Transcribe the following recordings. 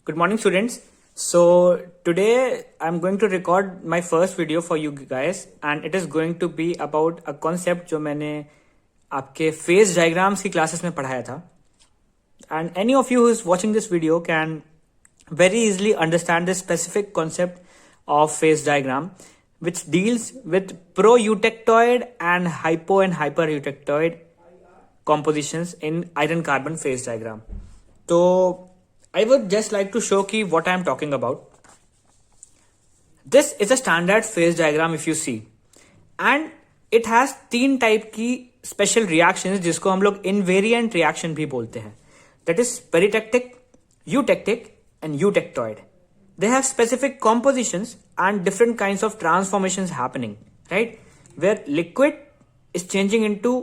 Good morning, students. So today I'm going to record my first video for you guys, and it is going to be about a concept जो मैंने आपके phase diagrams की classes में पढ़ाया था. And any of you who is watching this video can very easily understand this specific concept of phase diagram, which deals with pro-eutectoid and hyper-eutectoid compositions in iron carbon phase diagram. So I would just like to show you what I am talking about. This is a standard phase diagram if you see, and it has तीन type की special reactions जिसको हम लोग invariant reaction भी बोलते हैं. That is peritectic, eutectic and eutectoid. They have specific compositions and different kinds of transformations happening, right? Where liquid is changing into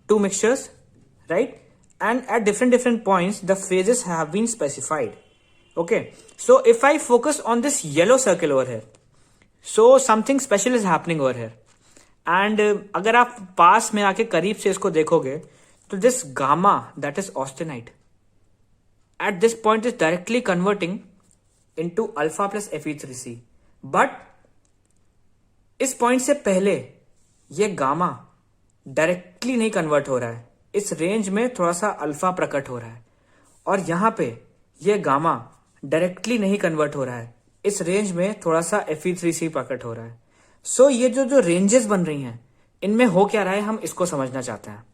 two mixtures, right? And at different points the phases have been specified. Okay, so if I focus on this yellow circle over here, so something special is happening over here. And अगर आप पास में आके करीब से इसको देखोगे तो this gamma, that is austenite, at this point is directly converting into alpha plus Fe3C. But इस पॉइंट से पहले ये गामा डायरेक्टली नहीं कन्वर्ट हो रहा है, इस रेंज में थोड़ा सा अल्फा प्रकट हो रहा है, और यहां पे ये गामा डायरेक्टली नहीं कन्वर्ट हो रहा है, इस रेंज में थोड़ा सा Fe3C प्रकट हो रहा है. सो ये जो रेंजेस बन रही हैं इनमें हो क्या रहा है हम इसको समझना चाहते हैं.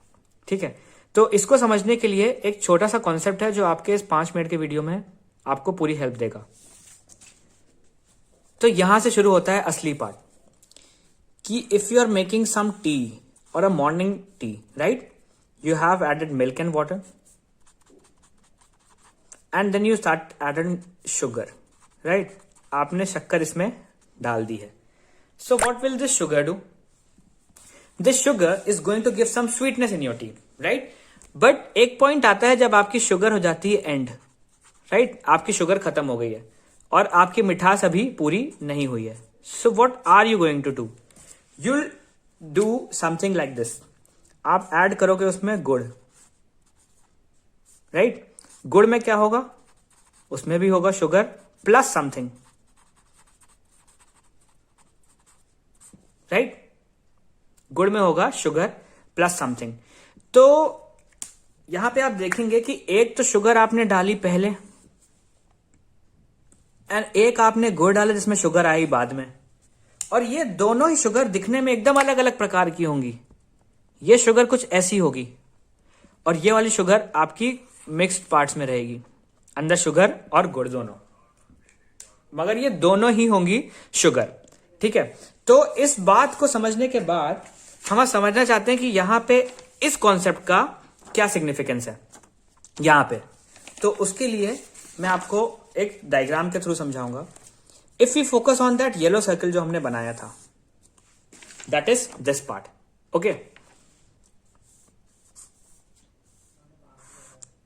ठीक है, तो इसको समझने के लिए एक छोटा सा कॉन्सेप्ट है जो आपके इस 5 मिनट के वीडियो में आपको पूरी हेल्प देगा. तो यहां से शुरू होता है असली पार्ट कि if you are making some tea और a morning tea, right, you have added milk and water and then you start adding sugar, right? आपने शक्कर इसमें डाल दी है. So what will this sugar do? This sugar is going to give some sweetness in your tea, right? But एक point आता है जब आपकी शुगर हो जाती है एंड, राइट? आपकी शुगर खत्म हो गई है और आपकी मिठास अभी पूरी नहीं हुई है. So what are you going to do? You'll do something like this. आप ऐड करोगे उसमें गुड़, राइट? गुड़ में क्या होगा? उसमें भी होगा शुगर प्लस समथिंग, राइट? गुड़ में होगा शुगर प्लस समथिंग. तो यहां पे आप देखेंगे कि एक तो शुगर आपने डाली पहले एंड एक आपने गुड़ डाला जिसमें शुगर आई बाद में, और ये दोनों ही शुगर दिखने में एकदम अलग अलग प्रकार की होंगी. ये शुगर कुछ ऐसी होगी और ये वाली शुगर आपकी मिक्स्ड पार्ट्स में रहेगी, अंदर शुगर और गुड़ दोनों, मगर ये दोनों ही होंगी शुगर. ठीक है, तो इस बात को समझने के बाद हम समझना चाहते हैं कि यहां पे इस कॉन्सेप्ट का क्या सिग्निफिकेंस है यहां पे. तो उसके लिए मैं आपको एक डायग्राम के थ्रू समझाऊंगा. If you focus on that yellow circle जो हमने बनाया था, that is this part. Okay,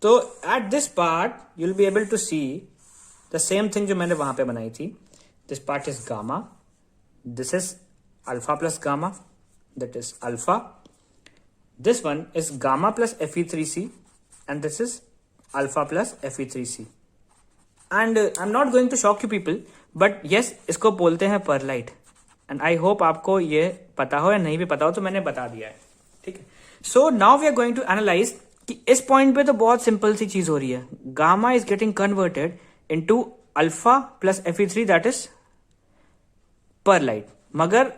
तो at this part you will be able to see the same thing जो मैंने वहां पे बनाई थी. This part is gamma, this is alpha plus gamma, that is alpha. This one is gamma plus Fe3C and this is alpha plus Fe3C. And I am not going to shock you people, but yes, इसको बोलते हैं pearlite. And I hope आपको ये पता हो या नहीं भी पता हो, तो मैंने बता दिया है. ठीक है, so now we are going to analyse कि इस पॉइंट पे तो बहुत सिंपल सी चीज हो रही है. Gamma is getting converted into alpha plus Fe3, that is pearlite. मगर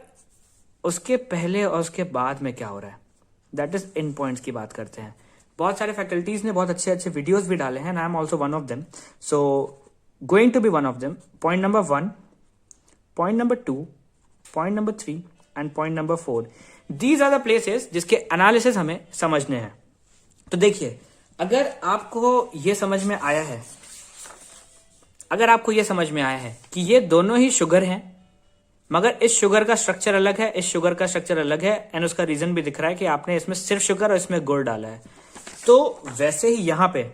उसके पहले और उसके बाद में क्या हो रहा है, दैट इज इन पॉइंट्स की बात करते हैं. बहुत सारे फैकल्टीज ने बहुत अच्छे अच्छे वीडियोस भी डाले हैं and I am also one of them. So going to be one of them. Point number 1, point number 2, point number 3 and point number 4. These are the places जिसके एनालिसिस हमें समझने हैं. तो देखिए, अगर आपको ये समझ में आया है, अगर आपको ये समझ में आया है कि ये दोनों ही शुगर हैं, मगर इस शुगर का स्ट्रक्चर अलग है, इस शुगर का स्ट्रक्चर अलग है, एंड उसका रीजन भी दिख रहा है कि आपने इसमें सिर्फ शुगर और इसमें गुड़ डाला है. तो वैसे ही यहां पे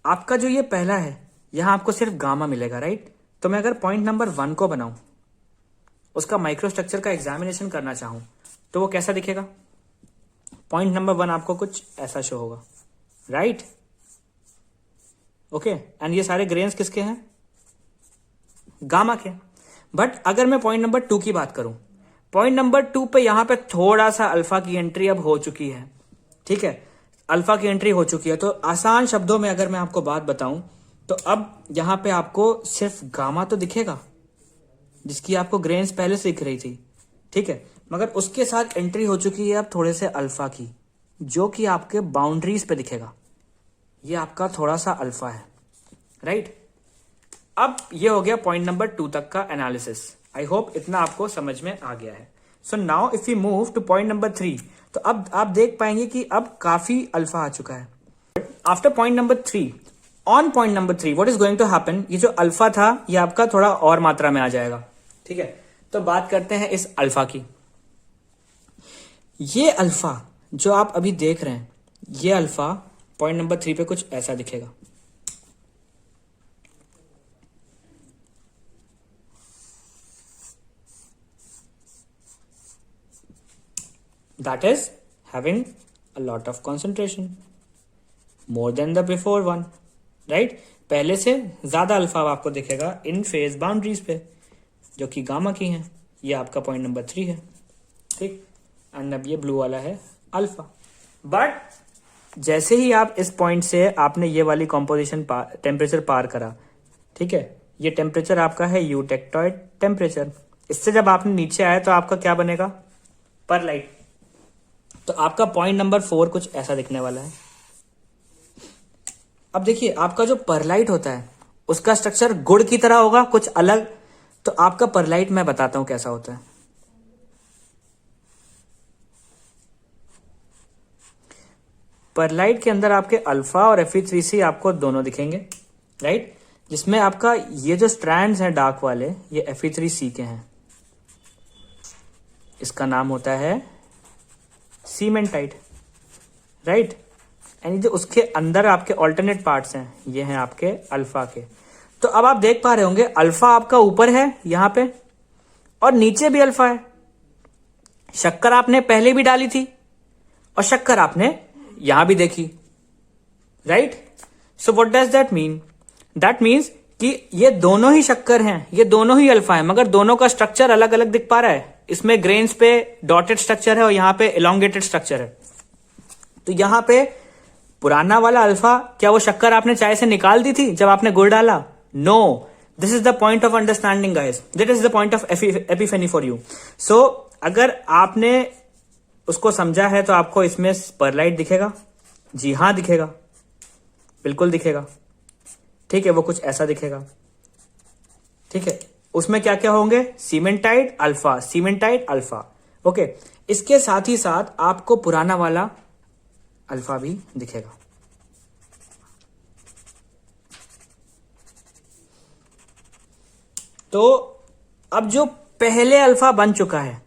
आपका जो ये पहला है, यहां आपको सिर्फ गामा मिलेगा, राइट? तो मैं अगर पॉइंट नंबर 1 को बनाऊं, उसका माइक्रोस्ट्रक्चर का एग्जामिनेशन करना चाहूं, तो वो कैसा दिखेगा? पॉइंट नंबर 1 आपको कुछ ऐसा शो होगा, राइट? ओके, एंड ये सारे ग्रेन्स किसके हैं? गामा के। बट अगर मैं पॉइंट नंबर 2 की बात करूं, पॉइंट नंबर 2 पे यहां पे थोड़ा सा अल्फा की एंट्री अब हो चुकी है। ठीक है, अल्फा की एंट्री हो चुकी है। तो आसान शब्दों में अगर मैं आपको बात बताऊं तो अब यहां पे आपको सिर्फ गामा तो दिखेगा, जिसकी आपको ग्रेन्स पहले से दिख रही थी। ठीक है, मगर उसके साथ एंट्री हो चुकी है अब थोड़े से अल्फा की, जो कि आपके बाउंड्रीज पे दिखेगा। ये आपका थोड़ा सा अल्फा है, राइट। अब ये हो गया पॉइंट नंबर 2 तक का एनालिसिस। आई होप इतना आपको समझ में आ गया है। So now if you move two point number 3, तो अब आप देख पाएंगे कि अब काफी अल्फा आ चुका है। After point number 3, on point number 3 what is going to happen, ये जो अल्फा था ये आपका थोड़ा और मात्रा में आ जाएगा। ठीक है, तो बात करते हैं इस अल्फा की। ये अल्फा जो आप अभी देख रहे हैं, ये अल्फा पॉइंट नंबर 3 पे कुछ ऐसा दिखेगा। That is having a lot of concentration, more than the before one, right? पहले से ज्यादा अल्फा आपको दिखेगा इन फेज बाउंड्रीज पे, जो कि गामा की हैं। ये आपका पॉइंट नंबर 3 है, ठीक। एंड अब ये ब्लू वाला है अल्फा। बट जैसे ही आप इस पॉइंट से आपने ये वाली कॉम्पोजिशन टेम्परेचर पार करा, ठीक है, ये टेम्परेचर आपका है यूटेक्टॉइड टेम्परेचर। इससे जब आपने नीचे आए तो आपका क्या बनेगा? परलाइट। तो आपका पॉइंट नंबर 4 कुछ ऐसा दिखने वाला है। अब देखिए, आपका जो परलाइट होता है उसका स्ट्रक्चर गुड़ की तरह होगा, कुछ अलग। तो आपका परलाइट मैं बताता हूं कैसा होता है। परलाइट के अंदर आपके अल्फा और Fe3C आपको दोनों दिखेंगे, राइट। जिसमें आपका ये जो स्ट्रैंड्स हैं डार्क वाले, ये Fe3C के हैं। इसका नाम होता है सीमेंटाइट, राइट। एंड जो उसके अंदर आपके ऑल्टरनेट पार्ट्स हैं, ये हैं आपके अल्फा के। तो अब आप देख पा रहे होंगे अल्फा आपका ऊपर है यहां पे, और नीचे भी अल्फा है। शक्कर आपने पहले भी डाली थी और शक्कर आपने यहां भी देखी, right. So what does that mean? That means कि ये दोनों ही शक्कर हैं, ये दोनों ही अल्फा है, मगर दोनों का स्ट्रक्चर अलग अलग दिख पा रहा है। इसमें ग्रेन्स पे डॉटेड स्ट्रक्चर है और यहां पे एलोंगेटेड स्ट्रक्चर है। तो यहां पे पुराना वाला अल्फा, क्या वो शक्कर आपने चाय से निकाल दी थी जब आपने गुड़ डाला? No, this is the point of understanding guys, this is the point of epiphany for you. So अगर आपने उसको समझा है तो आपको इसमें परलाइट दिखेगा। जी हां, दिखेगा, बिल्कुल दिखेगा। ठीक है, वो कुछ ऐसा दिखेगा। ठीक है, उसमें क्या क्या होंगे? सीमेंटाइड अल्फा, सीमेंटाइड अल्फा। ओके, इसके साथ ही साथ आपको पुराना वाला अल्फा भी दिखेगा। तो अब जो पहले अल्फा बन चुका है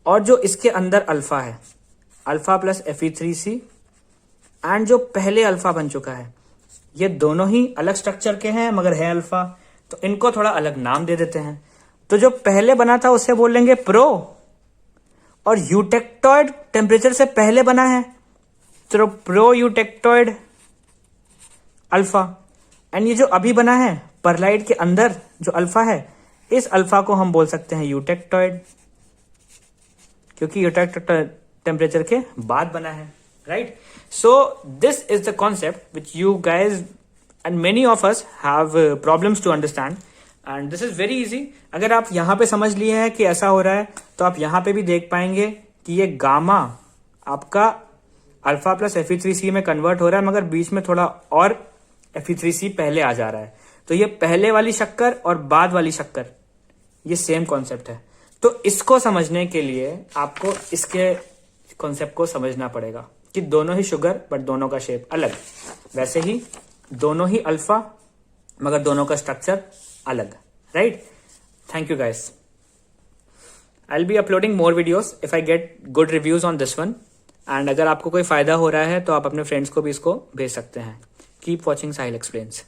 और जो इसके अंदर अल्फा है, अल्फा प्लस Fe3C, एंड जो पहले अल्फा बन चुका है, ये दोनों ही अलग स्ट्रक्चर के हैं मगर है अल्फा। तो इनको थोड़ा अलग नाम दे देते हैं। तो जो पहले बना था उसे बोलेंगे प्रो, और यूटेक्टॉइड टेम्परेचर से पहले बना है तो प्रो यूटेक्टॉइड अल्फा। एंड ये जो अभी बना है परलाइट के अंदर जो अल्फा है, इस अल्फा को हम बोल सकते हैं यूटेक्टॉइड, क्योंकि यूटेक्टॉइड टेम्परेचर के बाद बना है, right. So this is the concept which you guys and many of us have problems to understand, and this is very easy. अगर आप यहां पे समझ लिए हैं कि ऐसा हो रहा है, तो आप यहां पे भी देख पाएंगे कि ये गामा आपका अल्फा प्लस Fe3C में कन्वर्ट हो रहा है, मगर बीच में थोड़ा और Fe3C पहले आ जा रहा है। तो ये पहले वाली शक्कर और बाद वाली शक्कर, ये सेम कॉन्सेप्ट है। तो इसको समझने के लिए आपको इसके कॉन्सेप्ट को समझना पड़ेगा कि दोनों ही शुगर बट दोनों का शेप अलग। वैसे ही दोनों ही अल्फा मगर दोनों का स्ट्रक्चर अलग, right. Thank you guys. I will be uploading more videos if I get good reviews on this one. And अगर आपको कोई फायदा हो रहा है तो आप अपने फ्रेंड्स को भी इसको भेज सकते हैं। कीप वॉचिंग साहिल एक्सप्लेन्स।